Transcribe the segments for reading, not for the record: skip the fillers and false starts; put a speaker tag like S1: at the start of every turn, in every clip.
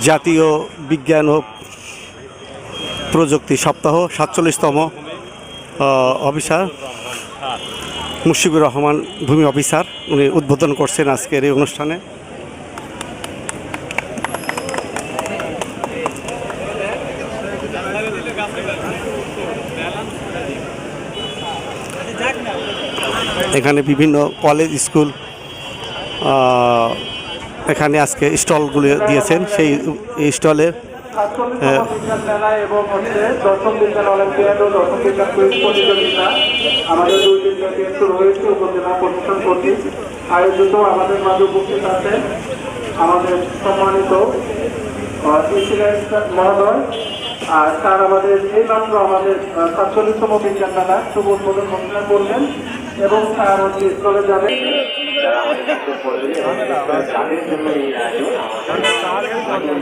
S1: জাতীয় বিজ্ঞান ও প্রযুক্তি সপ্তাহ ৪৭তম অফিসার মুশফিকুর রহমান ভূমি অফিসার উনি উদ্বোধন করছেন আজকের এই অনুষ্ঠানে। এখানে বিভিন্ন কলেজ স্কুল এখানে আজকে স্টলগুলো দিয়েছেন, সেই স্টলের
S2: এবং দশম বিজ্ঞান অলিম্পিয়াড ও দশম বিজ্ঞান কুইজ প্রতিযোগিতা আমাদের 2 দিন ব্যাপী শুরু হয়েছে উপজেলা প্রশাসন কর্তৃক আয়োজিত। আমাদের মাঝে উপস্থিত আছেন আমাদের সম্মানিত প্রেসিডেন্ট মহোদয়, আর স্যার আমাদের এইমাত্র আমাদের ৪৭তম বিজ্ঞান মেলা শুভ উদ্বোধন ঘোষণা করলেন এবং স্যার হচ্ছে স্টলে যাবেন। যাদের জন্য এই আয়োজন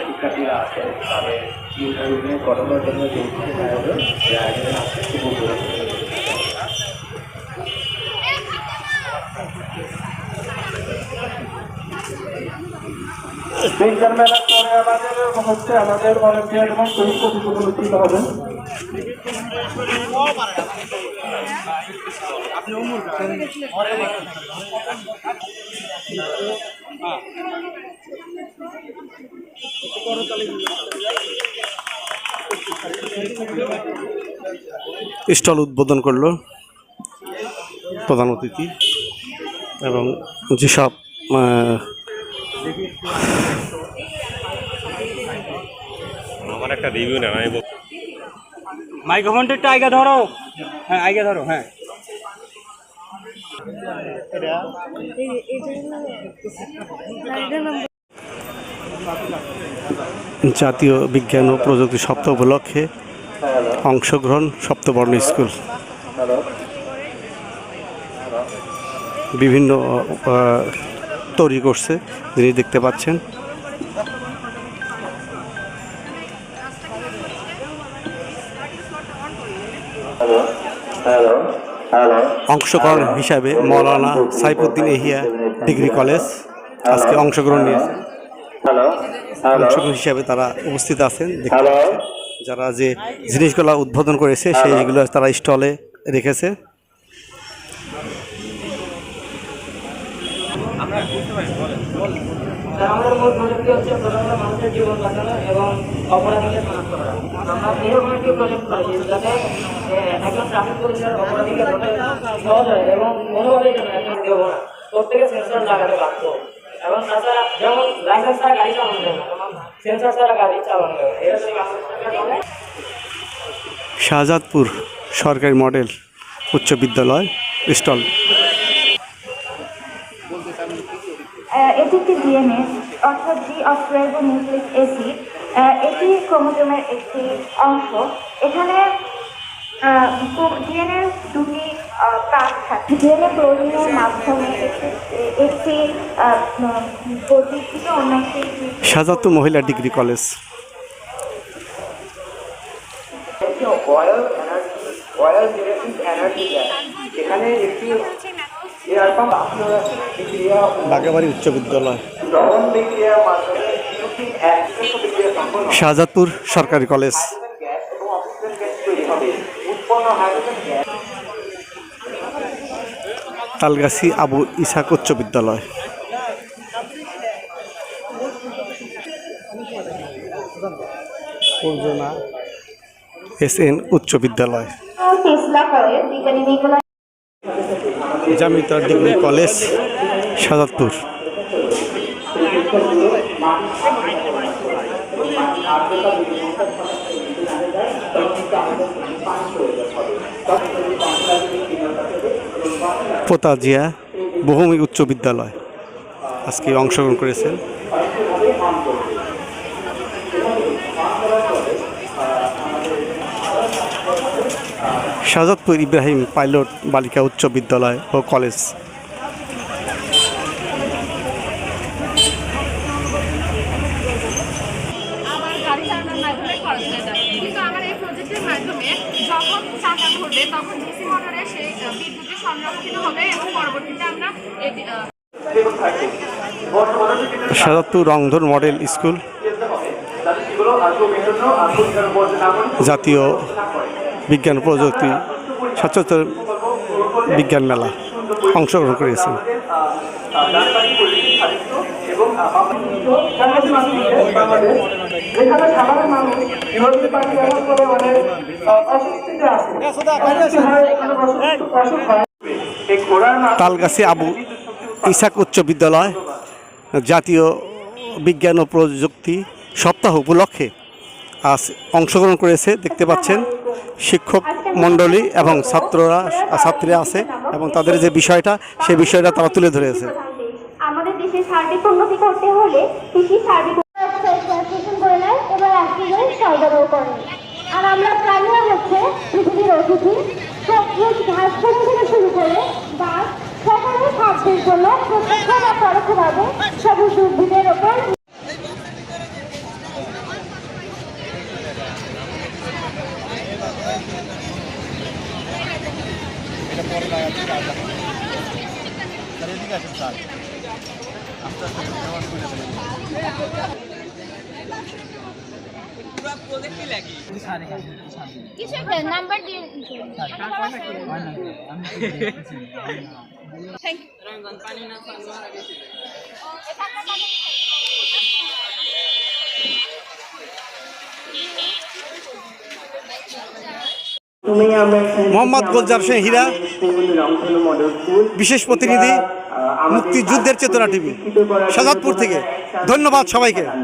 S2: শিক্ষার্থীরা আছেন তাদের করানোর জন্য যে আয়োজন বিজ্ঞান মেলার পরে আমাদের অলিম্পিয়াড এবং কুইজ প্রতিযোগিতা অনুষ্ঠিত হবে।
S1: স্টল উদ্বোধন করলো প্রধান অতিথি এবং যেসব
S3: আমার একটা রিভিউ নেন। আমি
S4: মাইক্রোফোনটা একটু আগে ধরো, হ্যাঁ আগে ধরো, হ্যাঁ
S1: জাতীয় বিজ্ঞান ও প্রযুক্তি সপ্তাহ উপলক্ষে অংশগ্রহণ সপ্তবর্ণ স্কুল বিভিন্ন তৈরি করছে, যিনি দেখতে পাচ্ছেন। অংশগ্রহণ হিসাবে মৌলানা সাইফুদ্দিন এহিয়া ডিগ্রি কলেজ আজকে অংশগ্রহণ নিয়েছে। অংশগ্রহণ হিসাবে তারা উপস্থিত আছেন, দেখতে পাচ্ছেন। যারা যে জিনিসগুলো উদ্বোধন করেছে সেইগুলো তারা স্টলে রেখেছে।
S5: আমাদের মূল প্রযুক্তি হচ্ছে প্রথমত মানুষের জীবন বাঁচানো এবং অপরাধীকে শনাক্ত করা। আমরা এরকম একটি প্রজেক্ট করেছি যাতে একজন ট্রাফিক পুলিশের অপরাধীকে ধরতে সহজ হয় এবং কোনোভাবেই যেন একজন দেব না, প্রত্যেকে সেন্সর লাগাতে বাধ্য। এবং তাছাড়া যেমন লাইসেন্স ছাড়া গাড়ি চালানো যায় না, যেমন সেন্সর ছাড়া গাড়ি চালানো যাবে।
S1: শাহজাদপুর সরকারি মডেল উচ্চ বিদ্যালয় স্টল।
S6: এটি একটি ডিএনএ অর্থাৎ ডিঅক্সিরাইবোনিউক্লিক অ্যাসিড। এটি ক্রোমোজোমের একটি অংশ। এখানে ডিএনএ দুটি কাজ থাকে। ডিএনএ প্রয়োজনের মাধ্যমে একটি প্রযুক্তিকে অন্য একটি।
S1: শাহজাদপুর মহিলা ডিগ্রি কলেজ। বাগাবাড়ি উচ্চ বিদ্যালয়। শাহজাদপুর সরকারি কলেজ। তালগাছি আবু ইসাক উচ্চ বিদ্যালয়। SN উচ্চ বিদ্যালয়। জামিতা ডিগ্রি কলেজ শাহজাদপুর। পোতাজিয়া বহুমুখী উচ্চ বিদ্যালয় আজকে অংশগ্রহণ করেছেন। শাহজাদপুর ইব্রাহিম পাইলট বালিকা উচ্চ বিদ্যালয় ও কলেজ।
S7: সংরক্ষিত হবে এবং পরবর্তীতে আমরা
S1: সাজাত্তু রংধর মডেল স্কুল জাতীয় বিজ্ঞান প্রযুক্তি স্বাস্থ্য বিজ্ঞান মেলা অংশগ্রহণ করেছেন।
S2: যেখানে সাধারণ মানুষ বিরোধী পার্টি এমন করে অনেক অস্বস্তিতে আছে। এই ঘোড়ার নাম
S1: তালগাছি আবু ইসাক উচ্চ বিদ্যালয় জাতীয় বিজ্ঞান ও প্রযুক্তি সপ্তাহ উপলক্ষে আজ অংশগ্রহণ করেছে। দেখতে পাচ্ছেন শিক্ষক মণ্ডলী এবং ছাত্রীরা আছে এবং তাদের যে বিষয়টা সেই বিষয়টা তারা তুলে ধরেছে।
S6: আমাদের দেশের সার্বিক উন্নতি করতে হলে কৃষি সার্বিক ট্রান্সলেশন করে নেয় এবং অক্সিজেন সরবরাহ করে। আর আমরা প্রাণীরা হচ্ছে পৃথিবীর অতিথি। সবুজ ঘাস থেকে শুরু করে গাছ সকলের খাদ্যের জন্য প্রত্যক্ষ বা পরোক্ষভাবে সবুজ উদ্ভিদের ওপর কিছু একটা নাম্বার দিয়ে
S1: মোহাম্মদ গোলজার হোসেন হীরা, বিশেষ প্রতিনিধি মুক্তিযুদ্ধের চেতনা টিভি, শাহজাদপুর থেকে। ধন্যবাদ সবাইকে।